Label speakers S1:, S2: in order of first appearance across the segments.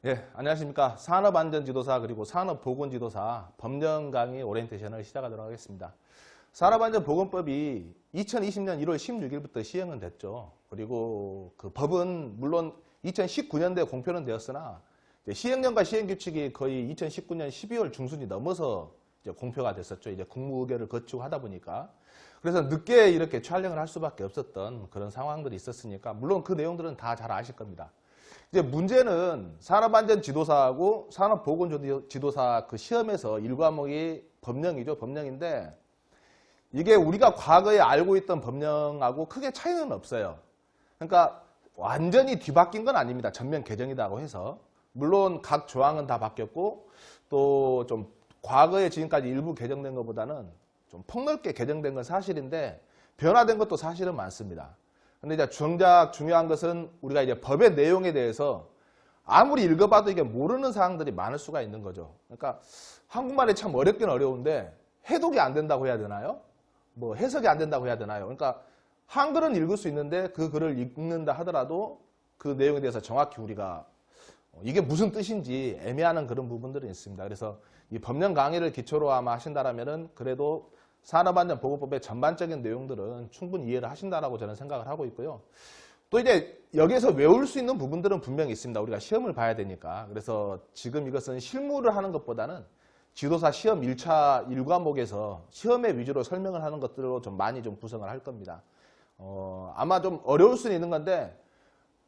S1: 예, 안녕하십니까. 산업안전지도사 그리고 산업보건지도사 법령 강의 오리엔테이션을 시작하도록 하겠습니다. 산업안전보건법이 2020년 1월 16일부터 시행은 됐죠. 그리고 그 법은 물론 2019년도에 공표는 되었으나 시행령과 시행규칙이 거의 2019년 12월 중순이 넘어서 이제 공표가 됐었죠. 이제 국무의결을 거치고 하다 보니까. 그래서 늦게 이렇게 촬영을 할 수밖에 없었던 그런 상황들이 있었으니까 물론 그 내용들은 다 잘 아실 겁니다. 이제 문제는 산업안전지도사하고 산업보건지도사 그 시험에서 1과목이 법령이죠. 법령인데 이게 우리가 과거에 알고 있던 법령하고 크게 차이는 없어요. 그러니까 완전히 뒤바뀐 건 아닙니다. 전면 개정이라고 해서. 물론 각 조항은 다 바뀌었고 또 좀 과거에 지금까지 일부 개정된 것보다는 좀 폭넓게 개정된 건 사실인데 변화된 것도 사실은 많습니다. 근데 이제 정작 중요한 것은 우리가 이제 법의 내용에 대해서 아무리 읽어봐도 이게 모르는 사항들이 많을 수가 있는 거죠. 그러니까 한국말이 참 어렵긴 어려운데 해독이 안 된다고 해야 되나요? 뭐 해석이 안 된다고 해야 되나요? 그러니까 한글은 읽을 수 있는데 그 글을 읽는다 하더라도 그 내용에 대해서 정확히 우리가 이게 무슨 뜻인지 애매한 그런 부분들이 있습니다. 그래서 이 법령 강의를 기초로 아마 하신다라면은 그래도 산업안전보건법의 전반적인 내용들은 충분히 이해를 하신다라고 저는 생각을 하고 있고요. 또 이제 여기에서 외울 수 있는 부분들은 분명히 있습니다. 우리가 시험을 봐야 되니까. 그래서 지금 이것은 실무를 하는 것보다는 지도사 시험 1차 1과목에서 시험의 위주로 설명을 하는 것들로 좀 많이 좀 구성을 할 겁니다. 아마 좀 어려울 수는 있는 건데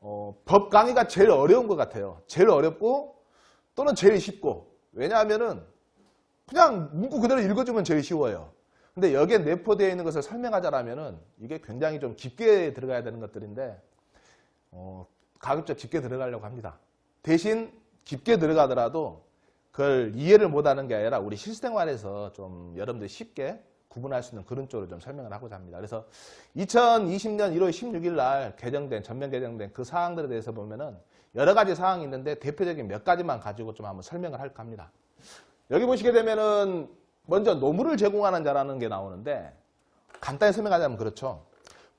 S1: 법 강의가 제일 어려운 것 같아요. 제일 어렵고 또는 제일 쉽고. 왜냐하면은 그냥 문구 그대로 읽어주면 제일 쉬워요. 근데 여기에 내포되어 있는 것을 설명하자라면은 이게 굉장히 좀 깊게 들어가야 되는 것들인데 가급적 깊게 들어가려고 합니다. 대신 깊게 들어가더라도 그걸 이해를 못하는 게 아니라 우리 실생활에서 좀 여러분들이 쉽게 구분할 수 있는 그런 쪽으로 좀 설명을 하고자 합니다. 그래서 2020년 1월 16일 날 전면 개정된 그 사항들에 대해서 보면은 여러 가지 사항이 있는데 대표적인 몇 가지만 가지고 좀 한번 설명을 할까 합니다. 여기 보시게 되면은 먼저 노무를 제공하는 자라는 게 나오는데 간단히 설명하자면 그렇죠.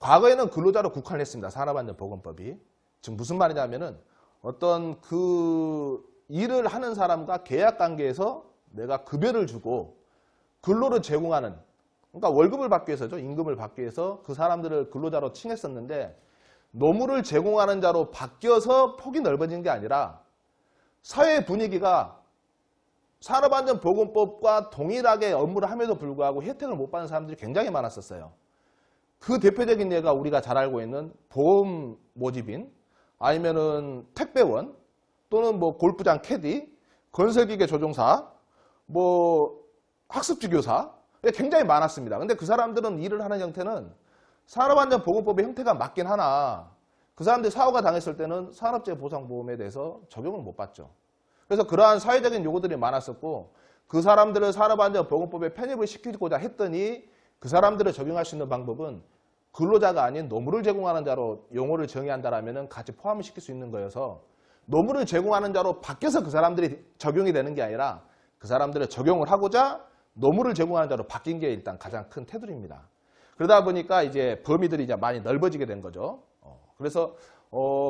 S1: 과거에는 근로자로 국한했습니다. 산업안전보건법이. 지금 무슨 말이냐면은 어떤 그 일을 하는 사람과 계약관계에서 내가 급여를 주고 근로를 제공하는, 그러니까 월급을 받기 위해서죠. 임금을 받기 위해서 그 사람들을 근로자로 칭했었는데 노무를 제공하는 자로 바뀌어서 폭이 넓어진 게 아니라 사회 분위기가 산업안전보건법과 동일하게 업무를 함에도 불구하고 혜택을 못 받는 사람들이 굉장히 많았었어요. 그 대표적인 예가 우리가 잘 알고 있는 보험 모집인, 아니면은 택배원, 또는 뭐 골프장 캐디, 건설기계 조종사, 뭐 학습지 교사, 굉장히 많았습니다. 근데 그 사람들은 일을 하는 형태는 산업안전보건법의 형태가 맞긴 하나 그 사람들이 사고가 당했을 때는 산업재해보상보험에 대해서 적용을 못 받죠. 그래서 그러한 사회적인 요구들이 많았었고 그 사람들을 산업안전보건법에 편입을 시키고자 했더니 그 사람들을 적용할 수 있는 방법은 근로자가 아닌 노무를 제공하는 자로 용어를 정의한다라면 같이 포함을 시킬 수 있는 거여서 노무를 제공하는 자로 바뀌어서 그 사람들이 적용이 되는 게 아니라 그 사람들을 적용을 하고자 노무를 제공하는 자로 바뀐 게 일단 가장 큰 테두리입니다. 그러다 보니까 이제 범위들이 이제 많이 넓어지게 된 거죠. 그래서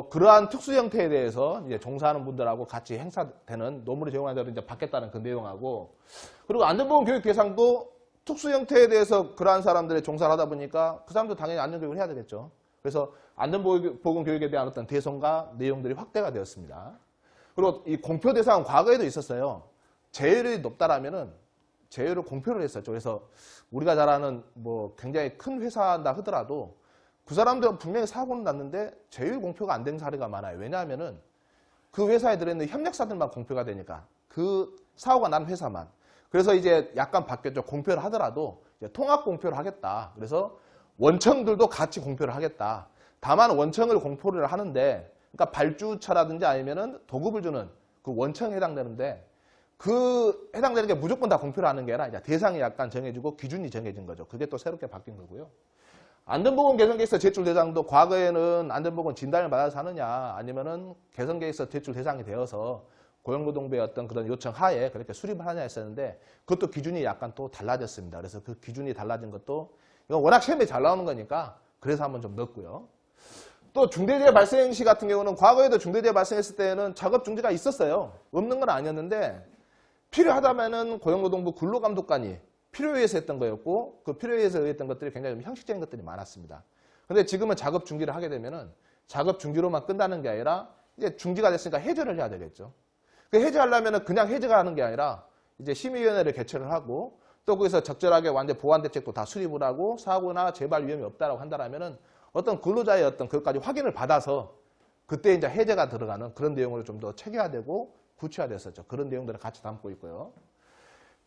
S1: 그러한 특수 형태에 대해서 이제 종사하는 분들하고 같이 행사되는 노무를 제공하는 자로 이제 받겠다는 그 내용하고, 그리고 안전보건 교육 대상도 특수 형태에 대해서 그러한 사람들의 종사를 하다 보니까 그 사람도 당연히 안전교육을 해야 되겠죠. 그래서 안전보건 교육에 대한 어떤 대상과 내용들이 확대가 되었습니다. 그리고 이 공표 대상은 과거에도 있었어요. 재율이 높다라면은 재율을 공표를 했었죠. 그래서 우리가 잘 아는 뭐 굉장히 큰 회사다 하더라도 그 사람들은 분명히 사고는 났는데 재율 공표가 안 된 사례가 많아요. 왜냐하면은 그 회사에 들어있는 협력사들만 공표가 되니까, 그 사고가 난 회사만. 그래서 이제 약간 바뀌었죠. 공표를 하더라도 이제 통합 공표를 하겠다. 그래서 원청들도 같이 공표를 하겠다. 다만 원청을 공표를 하는데, 그러니까 발주처라든지 아니면은 도급을 주는 그 원청에 해당되는데, 그 해당되는 게 무조건 다 공표를 하는 게 아니라 이제 대상이 약간 정해지고 기준이 정해진 거죠. 그게 또 새롭게 바뀐 거고요. 안전보건 개선계획서 제출 대상도 과거에는 안전보건 진단을 받아서 하느냐, 아니면은 개선계획서 제출 대상이 되어서 고용노동부의 어떤 그런 요청 하에 그렇게 수립을 하냐 했었는데 그것도 기준이 약간 또 달라졌습니다. 그래서 그 기준이 달라진 것도 이건 워낙 시험에 잘 나오는 거니까 그래서 한번 좀 넣었고요. 또 중대재해 발생 시 같은 경우는 과거에도 중대재해 발생했을 때는 작업 중지가 있었어요. 없는 건 아니었는데 필요하다면은 고용노동부 근로감독관이 필요에 의해서 했던 거였고 그 필요에 의해서 했던 것들이 굉장히 형식적인 것들이 많았습니다. 근데 지금은 작업 중지를 하게 되면은 작업 중지로만 끝나는 게 아니라 이제 중지가 됐으니까 해제를 해야 되겠죠. 그 해제하려면은 그냥 해제가 하는 게 아니라 이제 심의위원회를 개최를 하고 또 거기서 적절하게 완전 보완 대책도 다 수립을 하고 사고나 재발 위험이 없다라고 한다라면은 어떤 근로자의 어떤 그것까지 확인을 받아서 그때 이제 해제가 들어가는 그런 내용으로 좀 더 체계화되고 구체화됐었죠. 그런 내용들을 같이 담고 있고요.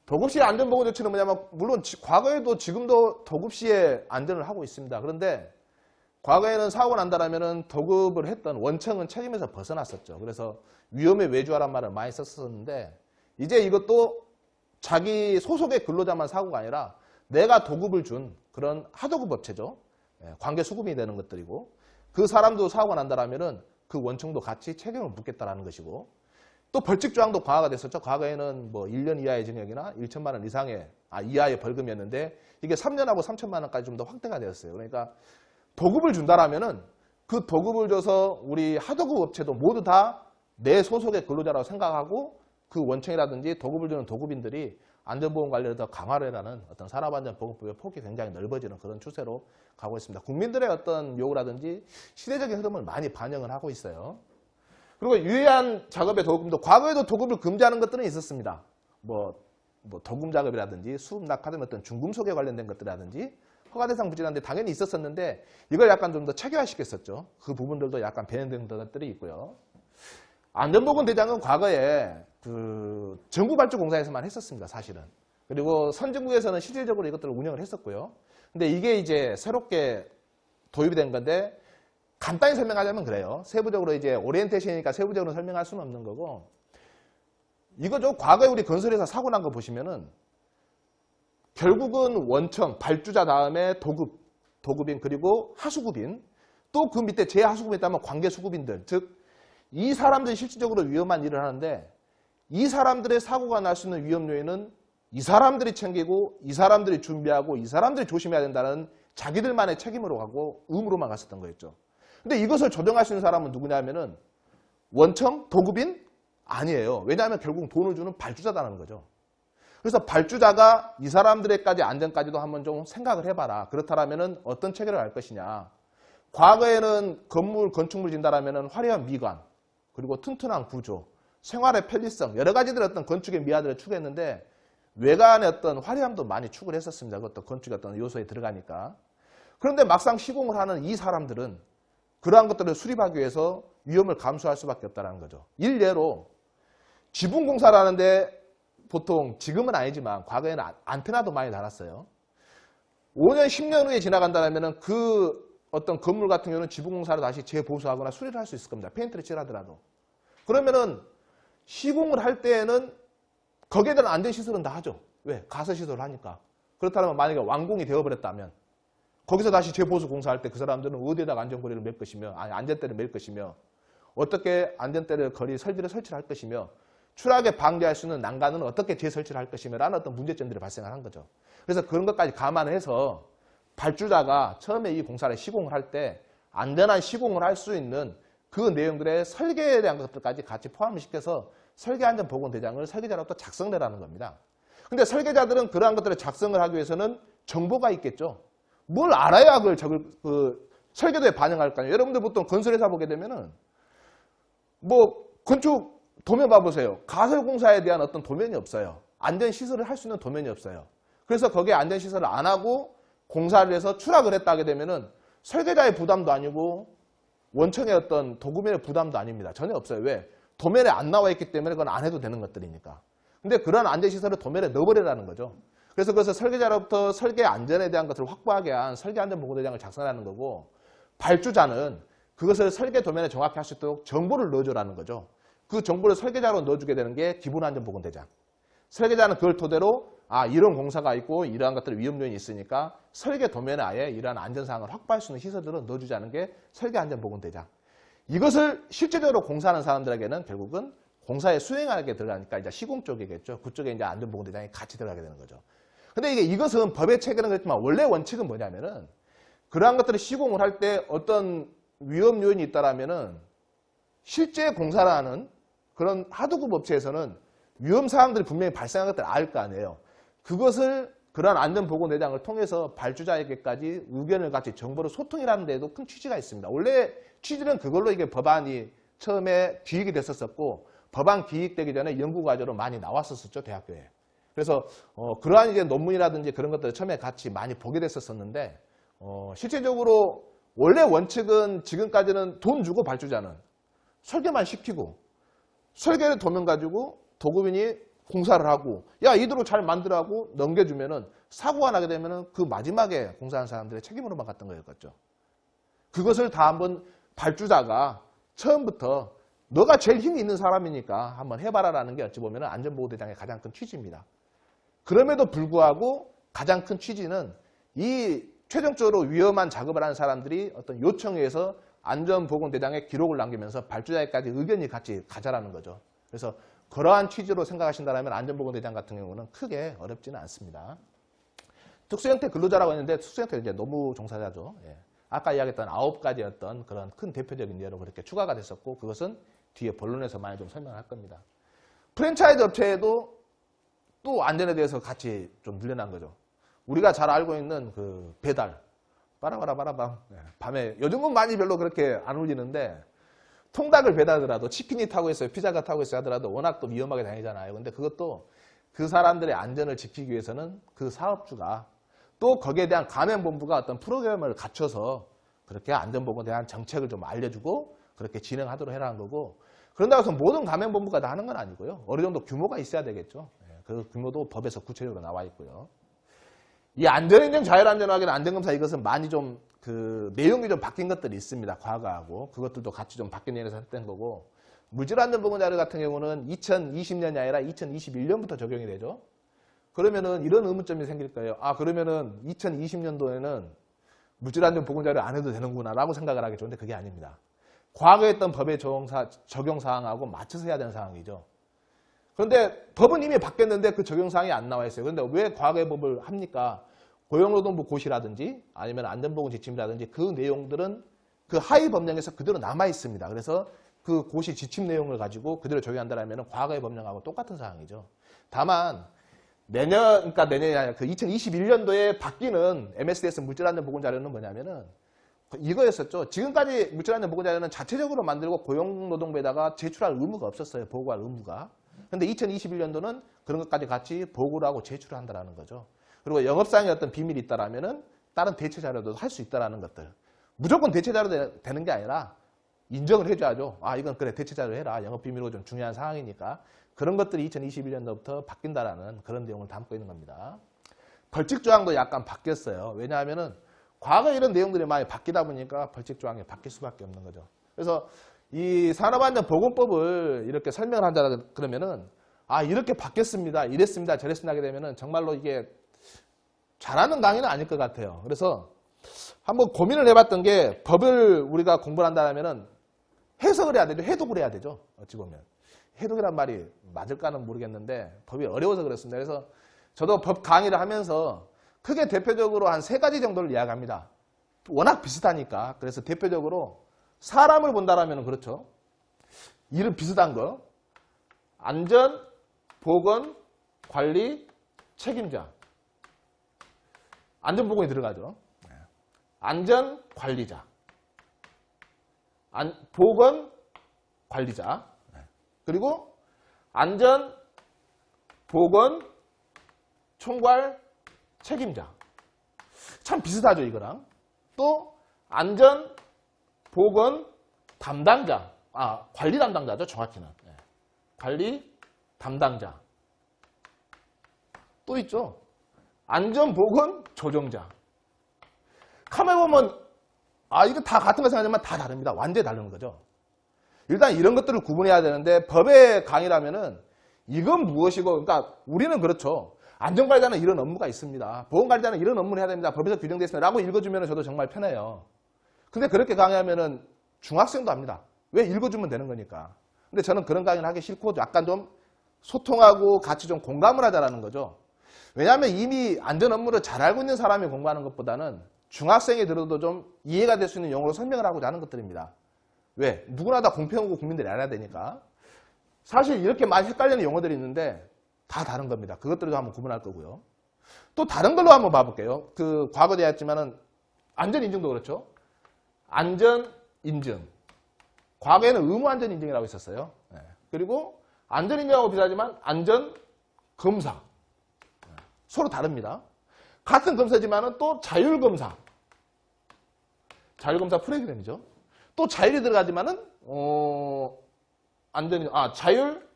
S1: 도급시의 안전보건 조치는 뭐냐면 물론 과거에도 지금도 도급시의 안전을 하고 있습니다. 그런데 과거에는 사고가 난다라면은 도급을 했던 원청은 책임에서 벗어났었죠. 그래서 위험에 외주하란 말을 많이 썼었는데 이제 이것도 자기 소속의 근로자만 사고가 아니라 내가 도급을 준 그런 하도급 업체죠. 관계 수급이 되는 것들이고 그 사람도 사고가 난다라면은 그 원청도 같이 책임을 묻겠다라는 것이고 또 벌칙 조항도 강화가 됐었죠. 과거에는 뭐 1년 이하의 징역이나 1천만 원 이하의 벌금이었는데 이게 3년하고 3천만 원까지 좀 더 확대가 되었어요. 그러니까 도급을 준다라면은 그 도급을 줘서 우리 하도급 업체도 모두 다 내 소속의 근로자라고 생각하고 그 원청이라든지 도급을 주는 도급인들이 안전보건 관련해서 더 강화를 해라는 어떤 산업안전보건법의 폭이 굉장히 넓어지는 그런 추세로 가고 있습니다. 국민들의 어떤 요구라든지 시대적인 흐름을 많이 반영을 하고 있어요. 그리고 유해한 작업의 도급금도 과거에도 도급을 금지하는 것들은 있었습니다. 뭐 도금 작업이라든지 수급 낙하된 어떤 중금속에 관련된 것들이라든지 허가대상 부진한데 당연히 있었었는데 이걸 약간 좀 더 체계화시켰었죠. 그 부분들도 약간 변형된 것들이 있고요. 안전보건대장은 과거에 그 정부발주공사에서만 했었습니다. 사실은. 그리고 선진국에서는 실질적으로 이것들을 운영을 했었고요. 근데 이게 이제 새롭게 도입이 된 건데 간단히 설명하자면 그래요. 세부적으로 이제 오리엔테이션이니까 세부적으로 설명할 수는 없는 거고 이거죠. 과거에 우리 건설회사 사고 난 거 보시면은 결국은 원청, 발주자 다음에 도급인 그리고 하수급인 또 그 밑에 제하수급에 있다면 관계수급인들 즉 이 사람들이 실질적으로 위험한 일을 하는데 이 사람들의 사고가 날 수 있는 위험 요인은 이 사람들이 챙기고 이 사람들이 준비하고 이 사람들이 조심해야 된다는 자기들만의 책임으로 가고 의무로만 갔었던 거였죠. 근데 이것을 조정할 수 있는 사람은 누구냐면은 원청, 도급인? 아니에요. 왜냐하면 결국 돈을 주는 발주자다는 거죠. 그래서 발주자가 이 사람들의까지 안전까지도 한번 좀 생각을 해봐라. 그렇다면은 어떤 체계를 할 것이냐. 과거에는 건물, 건축물 진다라면은 화려한 미관, 그리고 튼튼한 구조, 생활의 편리성, 여러 가지들의 어떤 건축의 미화들을 추구했는데 외관의 어떤 화려함도 많이 추구를 했었습니다. 그것도 건축의 어떤 요소에 들어가니까. 그런데 막상 시공을 하는 이 사람들은 그러한 것들을 수립하기 위해서 위험을 감수할 수밖에 없다는 거죠. 일례로 지붕공사를 하는데 보통 지금은 아니지만 과거에는 안테나도 많이 달았어요. 5년, 10년 후에 지나간다면 그 어떤 건물 같은 경우는 지붕공사로 다시 재보수하거나 수리를 할 수 있을 겁니다. 페인트를 칠하더라도. 그러면은 시공을 할 때에는 거기에 대한 안전시설은 다 하죠. 왜? 가설시설을 하니까. 그렇다면 만약에 완공이 되어버렸다면 거기서 다시 재보수 공사할 때 그 사람들은 어디에다가 안전거리를 맬 것이며 안전대를 맬 것이며 어떻게 안전대를 설비를 설치를 할 것이며 추락에 방지할 수 있는 난간은 어떻게 재설치를 할 것이며 라는 어떤 문제점들이 발생한 거죠. 그래서 그런 것까지 감안해서 발주자가 처음에 이 공사를 시공을 할 때 안전한 시공을 할 수 있는 그 내용들의 설계에 대한 것들까지 같이 포함을 시켜서 설계안전보건대장을 설계자로부터 작성을 하는 겁니다. 근데 설계자들은 그러한 것들을 작성을 하기 위해서는 정보가 있겠죠. 뭘 알아야 그 설계도에 반영할까요? 여러분들 보통 건설회사 보게 되면은 뭐 건축 도면 봐보세요. 가설공사에 대한 어떤 도면이 없어요. 안전시설을 할 수 있는 도면이 없어요. 그래서 거기에 안전시설을 안 하고 공사를 해서 추락을 했다 하게 되면은 설계자의 부담도 아니고 원청의 어떤 도급의 부담도 아닙니다. 전혀 없어요. 왜? 도면에 안 나와 있기 때문에 그건 안 해도 되는 것들이니까. 근데 그런 안전시설을 도면에 넣어버리라는 거죠. 그래서 그것을 설계자로부터 설계 안전에 대한 것을 확보하게 한 설계안전보건대장을 작성하는 거고 발주자는 그것을 설계 도면에 정확히 할 수 있도록 정보를 넣어줘라는 거죠. 그 정보를 설계자로 넣어주게 되는 게 기본안전보건대장. 설계자는 그걸 토대로 이런 공사가 있고 이러한 것들의 위험 요인이 있으니까 설계 도면에 아예 이러한 안전사항을 확보할 수 있는 시설들을 넣어주자는 게 설계안전보건대장. 이것을 실제적으로 공사하는 사람들에게는 결국은 공사에 수행하게 들어가니까 이제 시공 쪽이겠죠. 그쪽에 이제 안전보건대장이 같이 들어가게 되는 거죠. 근데 이것은 법의 체계는 그렇지만 원래 원칙은 뭐냐면은 그러한 것들을 시공을 할 때 어떤 위험 요인이 있다라면은 실제 공사를 하는 그런 하도급 업체에서는 위험 사항들이 분명히 발생한 것들을 알 거 아니에요. 그것을 그러한 안전보건대장을 통해서 발주자에게까지 의견을 같이 정보를 소통이라는 데도 큰 취지가 있습니다. 원래 취지는 그걸로 이게 법안이 처음에 기획이 됐었고 법안 기획되기 전에 연구과제로 많이 나왔었죠, 대학교에. 그래서 그러한 이제 논문이라든지 그런 것들을 처음에 같이 많이 보게 됐었는데 실제적으로 원래 원칙은 지금까지는 돈 주고 발주자는 설계만 시키고 설계를 도면 가지고 도급인이 공사를 하고 야 이대로 잘 만들라고 넘겨주면은 사고가 나게 되면은 그 마지막에 공사하는 사람들의 책임으로만 갔던 거였겠죠. 그것을 다 한번 발주자가 처음부터 너가 제일 힘이 있는 사람이니까 한번 해봐라라는 게 어찌 보면 안전보호대장의 가장 큰 취지입니다. 그럼에도 불구하고 가장 큰 취지는 이 최종적으로 위험한 작업을 하는 사람들이 어떤 요청에서 안전보건대장에 기록을 남기면서 발주자에까지 의견이 같이 가자라는 거죠. 그래서 그러한 취지로 생각하신다면 안전보건대장 같은 경우는 크게 어렵지는 않습니다. 특수형태 근로자라고 했는데 특수형태 이제 노무 종사자죠. 예. 아까 이야기했던 9가지 어떤 그런 큰 대표적인 예로 그렇게 추가가 됐었고 그것은 뒤에 본론에서 많이 좀 설명을 할 겁니다. 프랜차이즈 업체에도 또 안전에 대해서 같이 좀 늘려난 거죠. 우리가 잘 알고 있는 그 배달 빠라바라바라밤 밤에 요즘은 많이 별로 그렇게 안 울리는데 통닭을 배달하더라도 치킨이 타고 있어요. 피자가 타고 있어요 하더라도 워낙 또 위험하게 다니잖아요. 근데 그것도 그 사람들의 안전을 지키기 위해서는 그 사업주가 또 거기에 대한 가맹본부가 어떤 프로그램을 갖춰서 그렇게 안전보건에 대한 정책을 좀 알려주고 그렇게 진행하도록 해라는 거고 그런다고 해서 모든 가맹본부가 다 하는 건 아니고요. 어느 정도 규모가 있어야 되겠죠. 그 규모도 법에서 구체적으로 나와 있고요. 이 안전인증 자율안전하기는 안전검사 이것은 많이 좀 그 내용이 좀 바뀐 것들이 있습니다. 과거하고 그것들도 같이 좀 바뀐 내용에서 했던 거고 물질안전보건 자료 같은 경우는 2020년이 아니라 2021년부터 적용이 되죠. 그러면은 이런 의문점이 생길 거예요. 아 그러면은 2020년도에는 물질안전보건 자료 안 해도 되는구나 라고 생각을 하겠죠. 근데 그게 아닙니다. 과거에 했던 법의 적용 사항하고 맞춰서 해야 되는 상황이죠. 그런데 법은 이미 바뀌었는데 그 적용사항이 안 나와 있어요. 그런데 왜 과거의 법을 합니까? 고용노동부 고시라든지 아니면 안전보건 지침이라든지 그 내용들은 그 하위 법령에서 그대로 남아 있습니다. 그래서 그 고시 지침 내용을 가지고 그대로 적용한다면 과거의 법령하고 똑같은 사항이죠. 다만 그러니까 내년이 아니라 그 2021년도에 바뀌는 MSDS 물질안전보건자료는 뭐냐면은 이거였었죠. 지금까지 물질안전보건자료는 자체적으로 만들고 고용노동부에다가 제출할 의무가 없었어요. 보고할 의무가. 근데 2021년도는 그런 것까지 같이 보고를 하고 제출을 한다는 거죠. 그리고 영업사항에 어떤 비밀이 있다라면은 다른 대체 자료도 할 수 있다라는 것들. 무조건 대체 자료 되는 게 아니라 인정을 해줘야죠. 아, 이건 그래, 대체 자료 해라. 영업 비밀로 좀 중요한 사항이니까. 그런 것들이 2021년도부터 바뀐다라는 그런 내용을 담고 있는 겁니다. 벌칙 조항도 약간 바뀌었어요. 왜냐하면은 과거 이런 내용들이 많이 바뀌다 보니까 벌칙 조항이 바뀔 수밖에 없는 거죠. 그래서 이 산업안전보건법을 이렇게 설명을 한다 그러면은 아 이렇게 바뀌었습니다. 이랬습니다. 저랬습니다 하게 되면은 정말로 이게 잘하는 강의는 아닐 것 같아요. 그래서 한번 고민을 해봤던 게 법을 우리가 공부를 한다면은 해석을 해야 되죠. 해독을 해야 되죠. 어찌 보면 해독이란 말이 맞을까는 모르겠는데 법이 어려워서 그렇습니다. 그래서 저도 법 강의를 하면서 크게 대표적으로 한 3가지 정도를 이야기합니다. 워낙 비슷하니까. 그래서 대표적으로 사람을 본다라면 그렇죠. 이름 비슷한 거. 안전, 보건, 관리, 책임자. 안전보건이 들어가죠. 안전, 관리자. 보건, 관리자. 그리고 안전, 보건, 총괄, 책임자. 참 비슷하죠, 이거랑. 또 안전, 보건, 담당자. 관리 담당자죠, 정확히는. 관리 담당자. 또 있죠. 안전, 보건, 조정자. 가만히 보면 이거 다 같은 거 생각하지만 다 다릅니다. 완전히 다른 거죠. 일단 이런 것들을 구분해야 되는데 법의 강의라면은 이건 무엇이고 그러니까 우리는 그렇죠. 안전관리자는 이런 업무가 있습니다. 보건관리자는 이런 업무를 해야 됩니다. 법에서 규정되어 있습니다. 라고 읽어주면 저도 정말 편해요. 근데 그렇게 강의하면은 중학생도 합니다. 왜 읽어주면 되는 거니까. 근데 저는 그런 강의를 하기 싫고 약간 좀 소통하고 같이 좀 공감을 하자라는 거죠. 왜냐하면 이미 안전 업무를 잘 알고 있는 사람이 공부하는 것보다는 중학생이 들어도 좀 이해가 될 수 있는 용어로 설명을 하고자 하는 것들입니다. 왜? 누구나 다 공평하고 국민들이 알아야 되니까. 사실 이렇게 많이 헷갈리는 용어들이 있는데 다 다른 겁니다. 그것들도 한번 구분할 거고요. 또 다른 걸로 한번 봐볼게요. 그 과거에 했지만은 안전인증도 그렇죠. 안전인증. 과거에는 의무안전인증이라고 있었어요. 네. 그리고 안전인증하고 비슷하지만 안전검사. 서로 다릅니다. 같은 검사지만은 또 자율검사. 자율검사 프로그램이죠. 또 자율이 들어가지만은 자율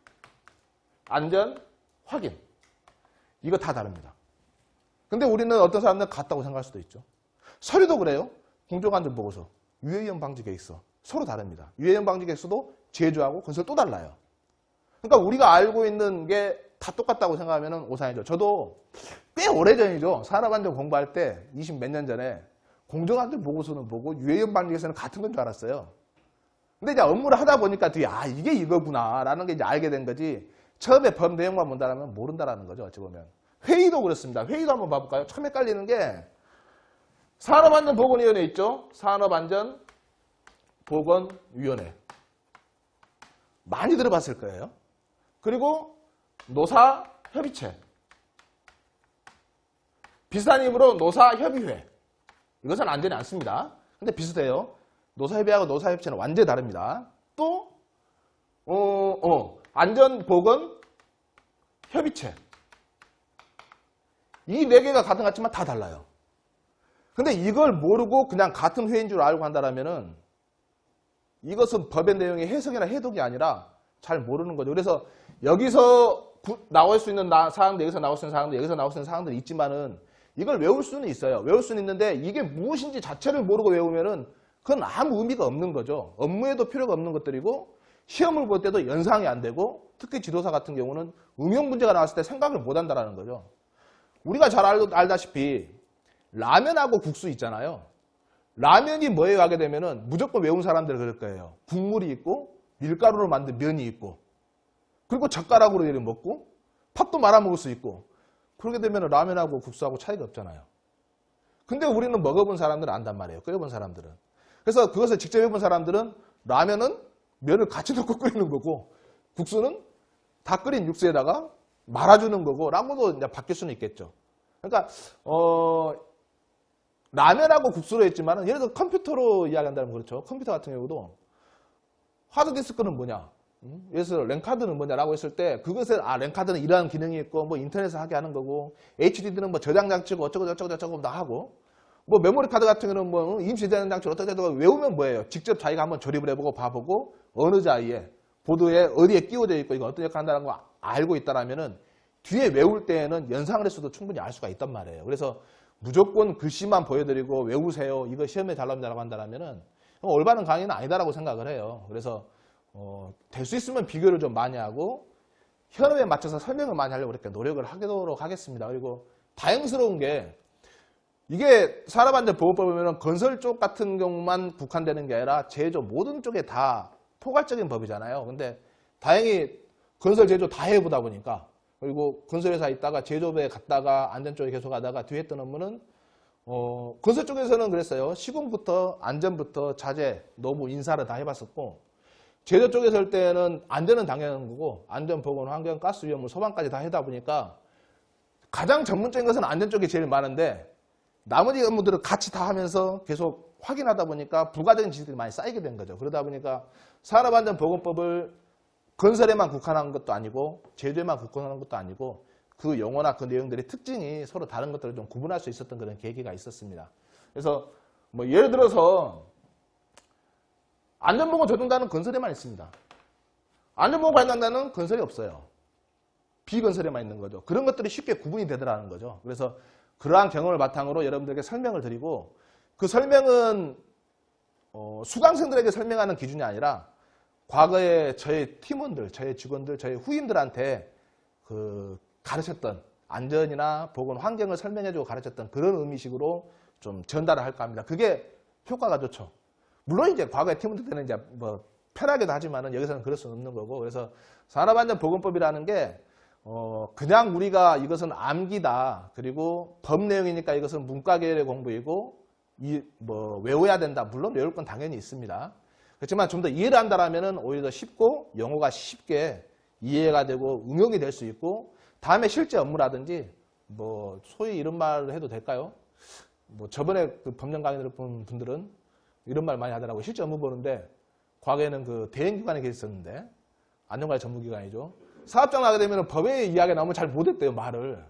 S1: 안전 확인. 이거 다 다릅니다. 근데 우리는 어떤 사람들은 같다고 생각할 수도 있죠. 서류도 그래요. 공정안전보고서, 유해위험 방지 계획서 서로 다릅니다. 유해위험 방지 계획서도 제조하고 건설 또 달라요. 그러니까 우리가 알고 있는 게 다 똑같다고 생각하면 오산이죠. 저도 꽤 오래전이죠. 산업안전 공부할 때 20 몇 년 전에 공정안전보고서는 보고 유해위험 방지 계획서는 같은 건 줄 알았어요. 근데 이제 업무를 하다 보니까 뒤에 이게 이거구나 라는 게 이제 알게 된 거지, 처음에 법 내용만 본다면 모른다라는 거죠. 어찌 보면. 회의도 그렇습니다. 회의도 한번 봐볼까요? 처음 헷갈리는 게 산업안전보건위원회 있죠. 산업안전보건위원회. 많이 들어봤을 거예요. 그리고 노사협의체. 비슷한 이름으로 노사협의회. 이것은 안전이 않습니다. 근데 비슷해요. 노사협의회하고 노사협의체는 완전히 다릅니다. 또 안전보건협의체. 이 네 개가 같은 것 같지만 다 달라요. 근데 이걸 모르고 그냥 같은 회의인 줄 알고 한다면은 이것은 법의 내용의 해석이나 해독이 아니라 잘 모르는 거죠. 그래서 여기서 나올 수 있는 사항들, 여기서 나올 수 있는 사항들, 여기서 나올 수 있는 사항들이 있지만은 이걸 외울 수는 있어요. 외울 수는 있는데 이게 무엇인지 자체를 모르고 외우면은 그건 아무 의미가 없는 거죠. 업무에도 필요가 없는 것들이고 시험을 볼 때도 연상이 안 되고 특히 지도사 같은 경우는 응용 문제가 나왔을 때 생각을 못 한다는 거죠. 우리가 잘 알다시피 라면하고 국수 있잖아요. 라면이 뭐에 하게 되면은 무조건 외운 사람들 그럴 거예요. 국물이 있고 밀가루로 만든 면이 있고 그리고 젓가락으로 이렇게 먹고 팥도 말아 먹을 수 있고 그렇게 되면 라면하고 국수하고 차이가 없잖아요. 근데 우리는 먹어본 사람들은 안단 말이에요. 끓여본 사람들은. 그래서 그것을 직접 해본 사람들은 라면은 면을 같이 넣고 끓이는 거고 국수는 다 끓인 육수에다가 말아주는 거고 라고도 이제 바뀔 수는 있겠죠. 그러니까 라면하고 국수로 했지만 예를 들어 컴퓨터로 이야기한다면 그렇죠. 컴퓨터 같은 경우도 하드디스크는 뭐냐, 예를 들어 랜카드는 뭐냐라고 했을 때 그것을 랜카드는 이러한 기능이 있고 뭐 인터넷에 하게 하는 거고 HDD는 뭐 저장 장치고 어쩌고 다 하고 뭐 메모리 카드 같은 경우는 뭐 임시 저장 장치 어쩌고 외우면 뭐예요? 직접 자기가 한번 조립을 해보고 봐보고 어느 자리에 보드에 어디에 끼워져 있고 이거 어떤 역할을 한다는 거 알고 있다라면은 뒤에 외울 때에는 연상을 했어도 충분히 알 수가 있단 말이에요. 그래서 무조건 글씨만 보여드리고 외우세요. 이거 시험에 잘 나온다고 한다면은 올바른 강의는 아니다라고 생각을 해요. 그래서 될 수 있으면 비교를 좀 많이 하고 현업에 맞춰서 설명을 많이 하려고 이렇게 노력을 하도록 하겠습니다. 그리고 다행스러운 게 이게 산업안전보건법을 보면 건설 쪽 같은 경우만 국한되는 게 아니라 제조 모든 쪽에 다 포괄적인 법이잖아요. 근데 다행히 건설 제조 다 해보다 보니까 그리고 건설회사 있다가 제조부에 갔다가 안전 쪽에 계속 하다가 뒤에 했던 업무는 건설 쪽에서는 그랬어요. 시공부터 안전부터 자재, 노무, 인사를 다 해봤었고 제조 쪽에서 할 때는 안전은 당연한 거고 안전, 보건, 환경, 가스 위험, 소방까지 다 하다 보니까 가장 전문적인 것은 안전 쪽이 제일 많은데 나머지 업무들을 같이 다 하면서 계속 확인하다 보니까 부가적인 지식들이 많이 쌓이게 된 거죠. 그러다 보니까 산업안전보건법을 건설에만 국한한 것도 아니고 제조에만 국한한 것도 아니고 그 용어나 그 내용들의 특징이 서로 다른 것들을 좀 구분할 수 있었던 그런 계기가 있었습니다. 그래서 뭐 예를 들어서 안전보건 조정단은 건설에만 있습니다. 안전보건 관장단은 건설이 없어요. 비건설에만 있는 거죠. 그런 것들이 쉽게 구분이 되더라는 거죠. 그래서 그러한 경험을 바탕으로 여러분들에게 설명을 드리고 그 설명은 수강생들에게 설명하는 기준이 아니라 과거에 저의 팀원들, 저의 직원들, 저의 후임들한테 가르쳤던 안전이나 보건 환경을 설명해주고 가르쳤던 그런 의미식으로 좀 전달을 할까 합니다. 그게 효과가 좋죠. 물론 이제 과거에 팀원들 때는 이제 뭐 편하게도 하지만은 여기서는 그럴 수는 없는 거고 그래서 산업안전보건법이라는 게 그냥 우리가 이것은 암기다 그리고 법 내용이니까 이것은 문과계열의 공부이고 외워야 된다. 물론 외울 건 당연히 있습니다. 그렇지만 좀 더 이해를 한다라면은 오히려 더 쉽고 영어가 쉽게 이해가 되고 응용이 될 수 있고 다음에 실제 업무라든지 소위 이런 말을 해도 될까요? 저번에 그 법령 강의를 본 분들은 이런 말 많이 하더라고요. 실제 업무 보는데 과거에는 그 대행기관에 계셨었는데 안전관리 전문기관이죠. 사업장 나게 되면 법의 이야기가 나오면 잘 못했대요, 말을.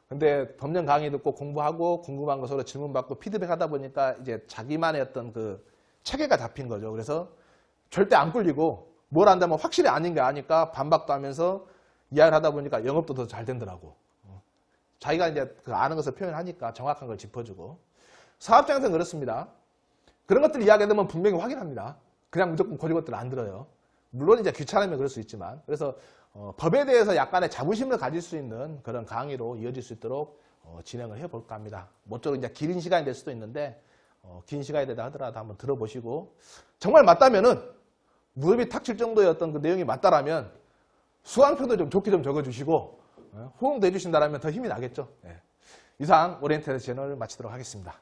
S1: 근데 법령 강의 듣고 공부하고 궁금한 거 서로 질문받고 피드백 하다 보니까 이제 자기만의 어떤 그 체계가 잡힌 거죠. 그래서 절대 안 꿀리고 뭘 한다면 확실히 아닌 게 아니까 반박도 하면서 이야기를 하다 보니까 영업도 더 잘 된더라고. 자기가 이제 그 아는 것을 표현하니까 정확한 걸 짚어주고. 사업장에서는 그렇습니다. 그런 것들 이야기하면 분명히 확인합니다. 그냥 무조건 고리 것들 안 들어요. 물론 이제 귀찮으면 그럴 수 있지만. 그래서 법에 대해서 약간의 자부심을 가질 수 있는 그런 강의로 이어질 수 있도록 진행을 해볼까 합니다. 모쪼록 이제 긴 시간이 될 수도 있는데 긴 시간이 되다 하더라도 한번 들어보시고 정말 맞다면은 무릎이 탁 칠 정도의 어떤 그 내용이 맞다라면 수강표도 좀 좋게 좀 적어주시고 호응도 해주신다면 더 힘이 나겠죠. 이상 오리엔테이션 채널을 마치도록 하겠습니다.